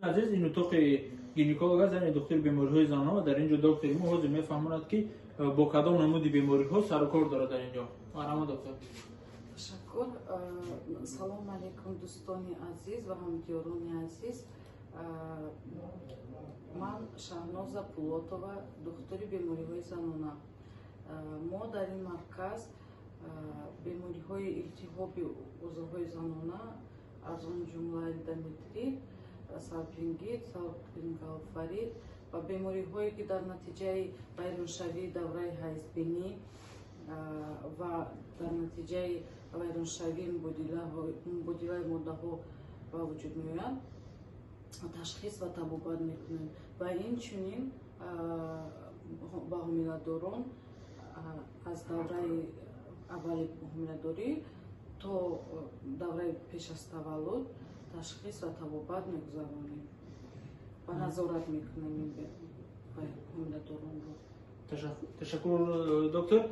عزیز این اتاق گینیکولوگ است، یعنی دکتر بیماری‌های زنان و در اینجا دکتر ما حاضر می‌فهماند که با کدام نمودی بیماری‌ها سر و کار داره در اینجا. مرحبا دکتر. تشکر. سلام علیکم دوستانی عزیز و همکارانی عزیز. من شاهنازа Пулотова, دکتر بیماری‌های زنانه. ما در این مرکز بیماری‌های التهابی عضوهای زنانه از آن جمله اندومتریت، سالپینگیت، سالپینگالفارید و بیماری‌هایی که در نتیجه ویرانشوی دوره حیضبینی و در نتیجه ویرانشوی مبادله ماده‌ها به وجود می‌آیند تشخیص و طبابت می‌کنیم و اینچنین با حامله‌داران از دوره اولی حامله‌داری تا دوره پیش از تولد تشخیص و طبابت می‌گذارانیم و نظارت می‌کنیم این حامله‌داران رو. تشکر دکتر.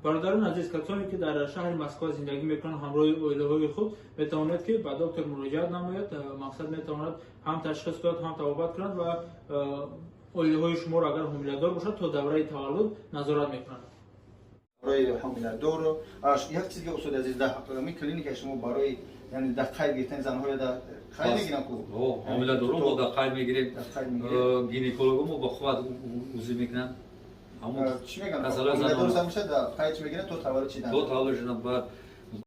برادران عزیز، کسانی که در شهر مسکو زندگی میکنند همراه اویله‌های خود میتواند که به دکتر مراجعت نماید. مقصد میتواند هم تشخیص داد هم طبابت کنند و اویله‌های شما را اگر حامله‌دار باشد تا دوره تولد نظارت میکنند. برای حامله‌دار یک چیزی که استاد عزیز در می کلینیک شما برای یعنی دقیق گرفتن زن‌های در خیلی میگیرن کو حامله‌داران با دقیق میگیریم. گینیکولوگ ما با خود وزی میکنن. چی میگن؟ حامله‌دار میشه دقیق میگیرن تو تولد چیدن. تو تولد شدن بعد